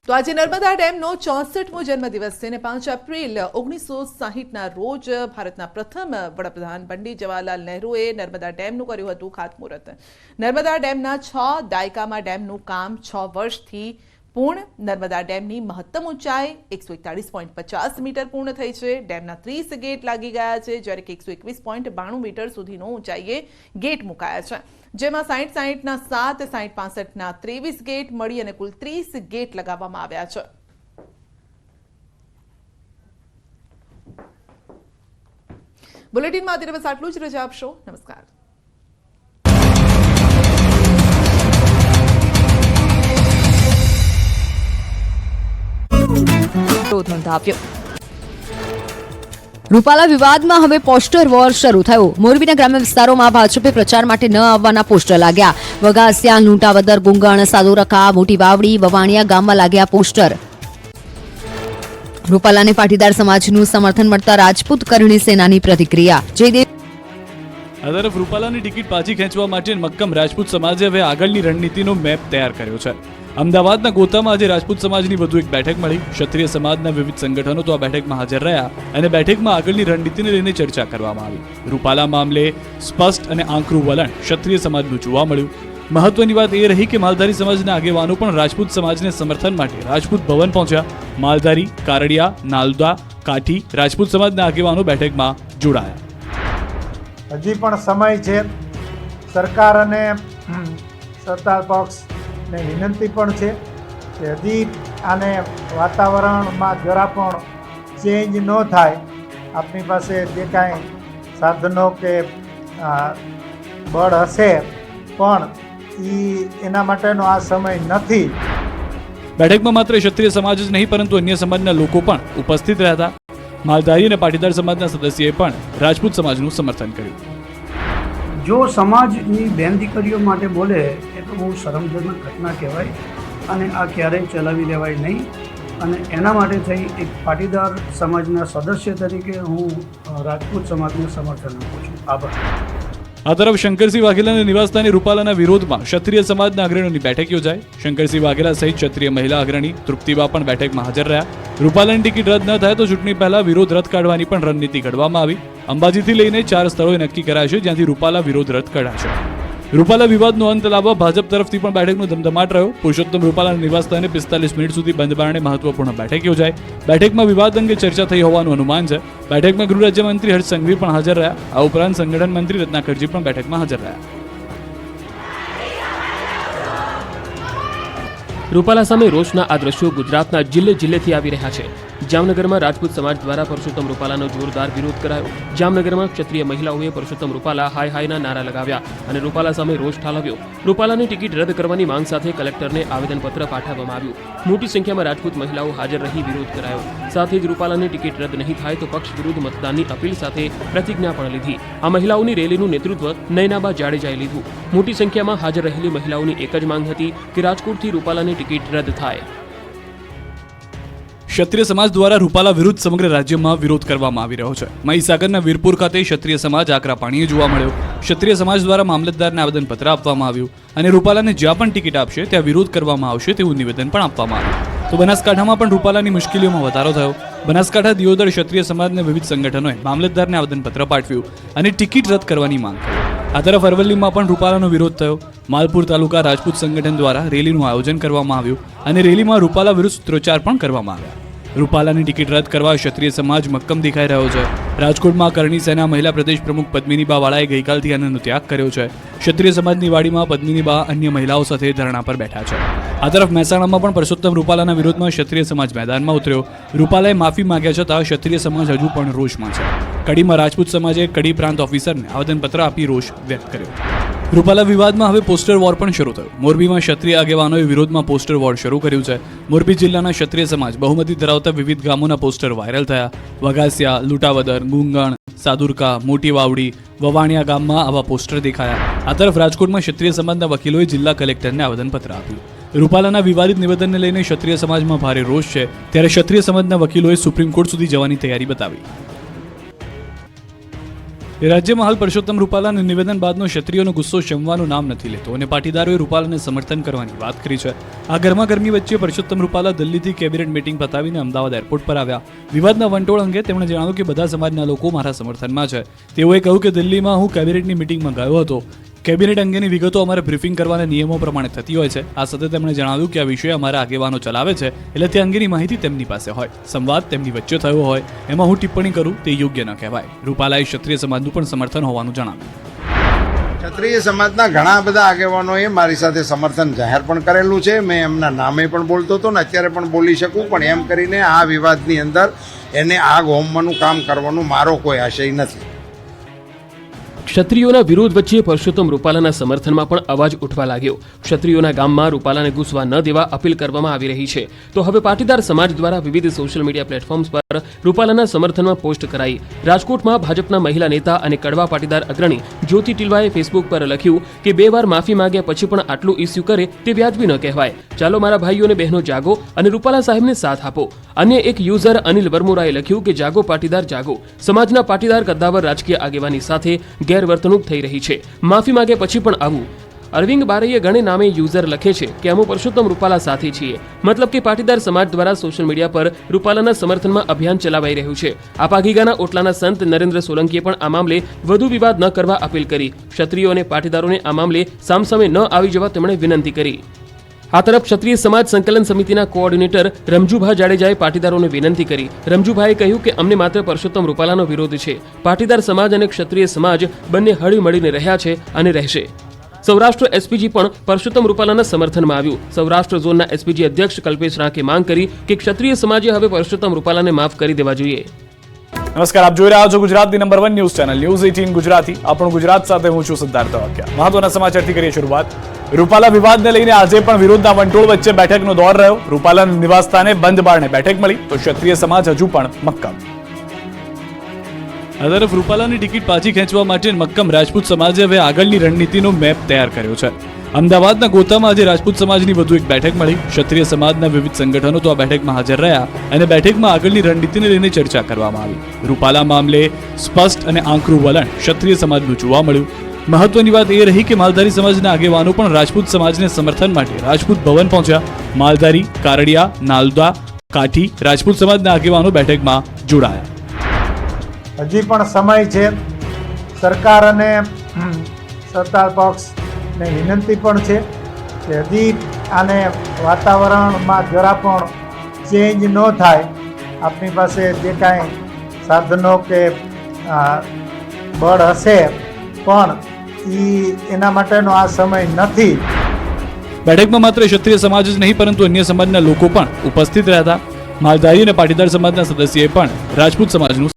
તો આજે નર્મદા ડેમનો 64મો જન્મદિવસ છે અને 5 એપ્રિલ 1960ના રોજ ભારતના પ્રથમ વડાપ્રધાન પંડિત જવાહરલાલ નહેરુએ નર્મદા ડેમનું કર્યું હતું ખાતમુહૂર્ત. નર્મદા ડેમના 6 દાયકામાં ડેમનું કામ 6 વર્ષથી પૂર્ણ. નર્મદા ડેમની મહત્તમ ઊંચાઈ 141.50 મીટર પૂર્ણ થઈ છે. ડેમના 30 ગેટ લાગી ગયા છે, જ્યારે કે 121.92 મીટર સુધીનો ઊંચાઈએ ગેટ મુકાયા છે, જેમાં 60-60ના 7, 60-65ના 23 ગેટ મળી અને કુલ 30 ગેટ લગાવવામાં આવ્યા છે. બુલેટિનમાં અત્યારે બસ આટલું જ. રજા આપશો. નમસ્કાર. નોંધાવ્યો. રૂપાલા વિવાદમાં હવે પોસ્ટર વોર શરૂ થયો. મોરબીના ગ્રામ્ય વિસ્તારોમાં ભાજપે પ્રચાર માટે ન આવવાના પોસ્ટર લાગ્યા. વઘાસિયા, લુંટાવદર, ગુંગણ, સાદુરકા, મોટી વાવડી, વવાણિયા ગામમાં લાગ્યા પોસ્ટર. રૂપાલાને પાટીદાર સમાજનું સમર્થન મળતા રાજપૂત કરણી સેનાની પ્રતિક્રિયા. જયદેવ આ તરફ રૂપાલાની ટિકિટ પાછી ખેંચવા માટે મક્કમ રાજપૂત સમાજે હવે આગળની રણનીતિનો મેપ તૈયાર કર્યો છે. અમદાવાદના ગોતામાં આજે રાજપૂત સમાજની વધુ એક બેઠક મળી. ક્ષત્રિય સમાજના વિવિધ સંગઠનો તો આ બેઠકમાં હાજર રહ્યા અને બેઠકમાં આગળની રણનીતિને લઈને ચર્ચા કરવામાં આવી. રૂપાલા મામલે સ્પષ્ટ અને આંકરું વલણ ક્ષત્રિય સમાજનું જોવા મળ્યું. મહત્વની વાત એ રહી કે માલધારી સમાજના આગેવાનો પણ રાજપૂત સમાજને સમર્થન માટે રાજપૂત ભવન પહોંચ્યા. માલધારી, કારડિયા, નાલદા, કાઠી રાજપૂત સમાજના આગેવાનો બેઠકમાં જોડાયા. હજી પણ સમય છે. સરકાર અને સત્તા પક્ષને વિનંતી પણ છે કે હજી આને વાતાવરણમાં જરા પણ ચેન્જ ન થાય. આપણી પાસે જે કાંઈ સાધનો કે બળ હશે પણ એના માટેનો આ સમય નથી. બેઠકમાં માત્ર ક્ષત્રિય સમાજ જ નહીં પરંતુ અન્ય સમાજના લોકો પણ ઉપસ્થિત રહ્યા હતા. માલધારી અને પાટીદાર સમાજના સદસ્યોએ પણ રાજપૂત સમાજનું સમર્થન કર્યું. જો સમાજની બેન દીકરીઓ માટે બોલે એ તો બહુ શરમજનક ઘટના કહેવાય અને આ ક્યારેય ચલાવી લેવાય નહીં. અને એના માટે થઈ એક પાટીદાર સમાજના સદસ્ય તરીકે હું રાજપૂત સમાજને સમર્થન આપું છું. આભાર. આ તરફ શંકરસિંહ વાઘેલાના નિવાસસ્થાને રૂપાલાના વિરોધમાં ક્ષત્રિય સમાજના અગ્રણીઓની બેઠક યોજાઈ. શંકરસિંહ વાઘેલા સહિત ક્ષત્રિય મહિલા અગ્રણી તૃપ્તિબા પણ બેઠકમાં હાજર રહ્યા. રૂપાલાની ટિકિટ રદ ન થાય તો ચૂંટણી પહેલા વિરોધ રદ કાઢવાની પણ રણનીતિ ઘડવામાં આવી. અંબાજીથી લઈને 4 સ્થળોએ નક્કી કરાશે જ્યાંથી રૂપાલા વિરોધ રદ કઢાશે. રૂપાલા વિવાદનો અંત લાવવા ભાજપ તરફથી પણ બેઠકનો ધમધમાટ રહ્યો. પુરુષોત્તમ રૂપાલાના નિવાસસ્થાને 45 મિનિટ સુધી બંધ બારણે મહત્વપૂર્ણ બેઠક યોજાઈ. બેઠકમાં વિવાદ અંગે ચર્ચા થઈ હોવાનું અનુમાન છે. બેઠકમાં ગૃહ રાજ્યમંત્રી હર્ષ સંઘવી પણ હાજર રહ્યા. આ ઉપરાંત સંગઠન મંત્રી રત્નાકરજી પણ બેઠકમાં હાજર રહ્યા. રૂપાલા સામે રોષના આ દ્રશ્યો ગુજરાતના જિલ્લે જિલ્લેથી આવી રહ્યા છે. જામનગરમાં રાજપૂત સમાજ દ્વારા પરસોત્તમ રૂપાલાનો જોરદાર વિરોધ કરાયો. જામનગરમાં ક્ષત્રિય મહિલાઓએ પરસોત્તમ રૂપાલા હાય હાયના નારા લગાવ્યા અને રૂપાલા સામે રોષ ઠાલવ્યો. રૂપાલાની ટિકિટ રદ કરવાની માંગ સાથે કલેક્ટરને આવેદનપત્ર પાઠવવામાં આવ્યું. મોટી સંખ્યામાં રાજપૂત મહિલાઓ હાજર રહી વિરોધ કરાયો. સાથે જ રૂપાલાની ટિકિટ રદ નહીં થાય તો પક્ષ વિરુદ્ધ મતદાનની અપીલ સાથે પ્રતિજ્ઞા પણ લીધી. આ મહિલાઓની રેલીનું નેતૃત્વ નયનાબા જાડેજાએ લીધું. મોટી સંખ્યામાં હાજર રહેલી મહિલાઓની એક જ માંગ હતી કે રાજકોટથી રૂપાલાની ટિકિટ રદ થાય. ક્ષત્રિય સમાજ દ્વારા રૂપાલા વિરુદ્ધ સમગ્ર રાજ્યમાં વિરોધ કરવામાં આવી રહ્યો છે. મહીસાગરના વીરપુર ખાતે ક્ષત્રિય સમાજ આકરા પાણીએ જોવા મળ્યો. ક્ષત્રિય સમાજ દ્વારા મામલતદારને આવેદનપત્ર આપવામાં આવ્યું અને રૂપાલાને જ્યાં પણ ટિકિટ આપશે ત્યાં વિરોધ કરવામાં આવશે તેવું નિવેદન પણ આપવામાં આવ્યું. તો બનાસકાંઠામાં પણ રૂપાલાની મુશ્કેલીઓમાં વધારો થયો. બનાસકાંઠા દિયોદર ક્ષત્રિય સમાજના વિવિધ સંગઠનોએ મામલતદારને આવેદનપત્ર પાઠવ્યું અને ટિકિટ રદ કરવાની માંગ કરી. આ તરફ અરવલ્લીમાં પણ રૂપાલાનો વિરોધ થયો. માલપુર તાલુકા રાજપૂત સંગઠન દ્વારા રેલીનું આયોજન કરવામાં આવ્યું અને રેલીમાં રૂપાલા વિરુદ્ધ સૂત્રોચ્ચાર પણ કરવામાં આવ્યા. રૂપાલાની ટિકિટ રદ કરવા ક્ષત્રિય સમાજ મક્કમ દેખાઈ રહ્યો છે. રાજકોટમાં કરણી સેના મહિલા પ્રદેશ પ્રમુખ પદ્મિનીબા વાળાએ ગઈકાલથી આનંદનો ત્યાગ કર્યો છે. ક્ષત્રિય સમાજની વાડીમાં પદ્મિનીબા અન્ય મહિલાઓ સાથે ધરણા પર બેઠા છે. આ તરફ મહેસાણામાં પણ પરસોત્તમ રૂપાલાના વિરોધમાં ક્ષત્રિય સમાજ મેદાનમાં ઉતર્યો. રૂપાલાએ માફી માંગ્યા છતાં ક્ષત્રિય સમાજ હજુ પણ રોષમાં છે. કડીમાં રાજપૂત સમાજે કડી પ્રાંત ઓફિસરને આવેદનપત્ર આપી રોષ વ્યક્ત કર્યો. રૂપાલા વિવાદમાં હવે પોસ્ટર વોર પણ શરૂ થયો. મોરબીમાં ક્ષત્રિય આગેવાનોએ વિરોધમાં પોસ્ટર વોર શરૂ કર્યું છે. મોરબી જિલ્લાના ક્ષત્રિય સમાજ બહુમતી ધરાવતા વિવિધ ગામોના પોસ્ટર વાયરલ થયા. વઘાસિયા, લુંટાવદર, ગુંગણ, સાદુરકા, મોટી વાવડી, વવાણિયા ગામમાં આવા પોસ્ટર દેખાયા. આ તરફ રાજકોટમાં ક્ષત્રિય સમાજના વકીલોએ જિલ્લા કલેક્ટરને આવેદનપત્ર આપ્યું. રૂપાલાના વિવાદિત નિવેદનને લઈને ક્ષત્રિય સમાજમાં ભારે રોષ છે. ત્યારે ક્ષત્રિય સમાજના વકીલોએ સુપ્રીમ કોર્ટ સુધી જવાની તૈયારી બતાવી. રાજ્યમાં હાલ પરસોત્તમ રૂપાલાના નિવેદન બાદનો ક્ષત્રિયોનો ગુસ્સો શમવાનું નામ નથી લેતો અને પાટીદારોએ રૂપાલાને સમર્થન કરવાની વાત કરી છે. આ ગરમાગરમી વચ્ચે પરસોત્તમ રૂપાલા દિલ્હીથી કેબિનેટ મીટિંગ પતાવીને અમદાવાદ એરપોર્ટ પર આવ્યા. વિવાદના વંટોળ અંગે તેમણે જણાવ્યું કે બધા સમાજના લોકો મારા સમર્થનમાં છે. તેઓએ કહ્યું કે દિલ્હીમાં હું કેબિનેટની મીટિંગમાં ગયો હતો. કેબિનેટ અંગેની વિગતો અમારે બ્રીફિંગ કરવાના નિયમો પ્રમાણે થતી હોય છે. આ સાથે તેમણે જણાવ્યું કે આ વિષય અમારા આગેવાનો ચલાવે છે, એટલે તે અંગેની માહિતી તેમની પાસે હોય. સંવાદ તેમની વચ્ચે થયો હોય એમાં હું ટિપ્પણી કરું તે યોગ્ય ન કહેવાય. રૂપાલાએ ક્ષત્રિય સમાજનું પણ સમર્થન હોવાનું જણાવ્યું. ક્ષત્રિય સમાજના ઘણા બધા આગેવાનોએ મારી સાથે સમર્થન જાહેર પણ કરેલું છે. મેં એમના નામે પણ બોલતો હતો ને અત્યારે પણ બોલી શકું, પણ એમ કરીને આ વિવાદની અંદર એને આગ હોમવાનું કામ કરવાનો મારો કોઈ આશય નથી. ક્ષત્રિયોના વિરોધ વચ્ચે પરસોત્તમ રૂપાલાના સમર્થનમાં પણ અવાજ ઉઠવા લાગ્યો. ક્ષત્રિયોના ગામમાં રૂપાલાને ઘૂસવા ન દેવા અપીલ કરવામાં આવી રહી છે. તો હવે પાટીદાર સમાજ દ્વારા વિવિધ સોશિયલ મીડિયા પ્લેટફોર્મ્સ પર રૂપાલાના સમર્થનમાં પોસ્ટ કરાઈ. રાજકોટમાં ભાજપના મહિલા નેતા અને કડવા પાટીદાર અગ્રણી જ્યોતિ ટિલવાએ ફેસબુક પર લખ્યું કે 2 વાર માફી માંગ્યા પછી પણ આટલું ઇસ્યુ કરે તે વ્યાજબી ન કહેવાય. ચાલો મારા ભાઈઓ અને બહેનો જાગો અને રૂપાલા સાહેબને સાથ આપો. અન્ય એક યુઝર અનિલ વર્મોરાએ લખ્યું કે જાગો પાટીદાર જાગો. સમાજના પાટીદાર કદ્દાવર રાજકીય આગેવાની સાથે ગેરવર્તણૂક થઈ રહી છે. માફી માંગે પછી પણ આવું. અરવિંદ બારૈયા ગણે નામે યુઝર લખે છે કે અમે પરસોત્તમ રૂપાલા સાથે છીએ. મતલબ કે પાટીદાર સમાજ દ્વારા સોશિયલ મીડિયા પર રૂપાલાના સમર્થનમાં અભિયાન ચલાવાઈ રહ્યું છે. આપાગીગાના ઓટલાના સંત નરેન્દ્ર સોલંકીએ પણ આ મામલે વધુ વિવાદ ન કરવા અપીલ કરી. ક્ષત્રિયો અને પાટીદારોને આ મામલે સામસામે ન આવી જવા તેમણે વિનંતી કરી. આ તરફ ક્ષત્રિય સમાજ સંકલન સમિતિના કોઓર્ડિનેટર રમજુભા જાડેજાએ પાટીદારોને વિનંતી કરી. રમજુભાઈએ કહ્યું કે અમને માત્ર પરસોત્તમ રૂપાલાનો વિરોધ છે. પાટીદાર સમાજ અને ક્ષત્રિય સમાજ બંને હળી મળીને રહ્યા છે અને રહેશે. સૌરાષ્ટ્ર એસપીજી પણ પરસોત્તમ રૂપાલાના સમર્થનમાં આવ્યું. સૌરાષ્ટ્ર ઝોનના એસપીજી અધ્યક્ષ કલ્પેશ રાંકે માંગ કરી કે ક્ષત્રિય સમાજે હવે પરસોત્તમ રૂપાલાને માફ કરી દેવા જોઈએ. નમસ્કાર, આપ જોઈ રહ્યા છો ગુજરાતની number 1 news channel news 18 Gujarati. આપણું ગુજરાત સાથે હું છું સિદ્ધાર્થ વાક્યા. મહત્વના સમાચારથી કરીએ શરૂઆત. રૂપાલા વિવાદને લઈને આજે પણ વિરોધના વંટોળ વચ્ચે બેઠકનો દોર રહ્યો. રૂપાલાના નિવાસસ્થાને બંધ બારણે બેઠક મળી તો ક્ષત્રિય સમાજ હજુ પણ મક્કમ. આ તરફ રૂપાલાની ટિકિટ પાછી ખેંચવા માટે મક્કમ રાજપૂત સમાજે હવે આગળની રણનીતિનો મેપ તૈયાર કર્યો છે. અમદાવાદના ગોતામાં આજે રાજપૂત સમાજની વધુ એક બેઠક મળી. ક્ષત્રિય સમાજના વિવિધ સંગઠનો તો આ બેઠકમાં હાજર રહ્યા અને બેઠકમાં આગળની રણનીતિને લઈને ચર્ચા કરવામાં આવી. રૂપાલા મામલે સ્પષ્ટ અને આંકરું વલણ ક્ષત્રિય સમાજનું જોવા મળ્યું. મહત્વની વાત એ રહી કે માલધારી સમાજના આગેવાનો પણ રાજપૂત સમાજને સમર્થન માટે રાજપૂત ભવન પહોંચ્યા. માલધારી, કારડિયા, નાલદા, કાઠી રાજપૂત સમાજના આગેવાનો બેઠકમાં જોડાયા. હજી પણ સમય છે. સરકાર અને સત્તા પક્ષને વિનંતી પણ છે કે હજી આને વાતાવરણમાં જરા પણ ચેન્જ ન થાય. આપણી પાસે જે કાંઈ સાધનો કે બળ હશે પણ એના માટેનો આ સમય નથી. બેઠકમાં માત્ર ક્ષત્રિય સમાજ જ નહીં પરંતુ અન્ય સમાજના લોકો પણ ઉપસ્થિત રહ્યા હતા. માલધારી અને પાટીદાર સમાજના સદસ્યોએ પણ રાજપૂત સમાજનું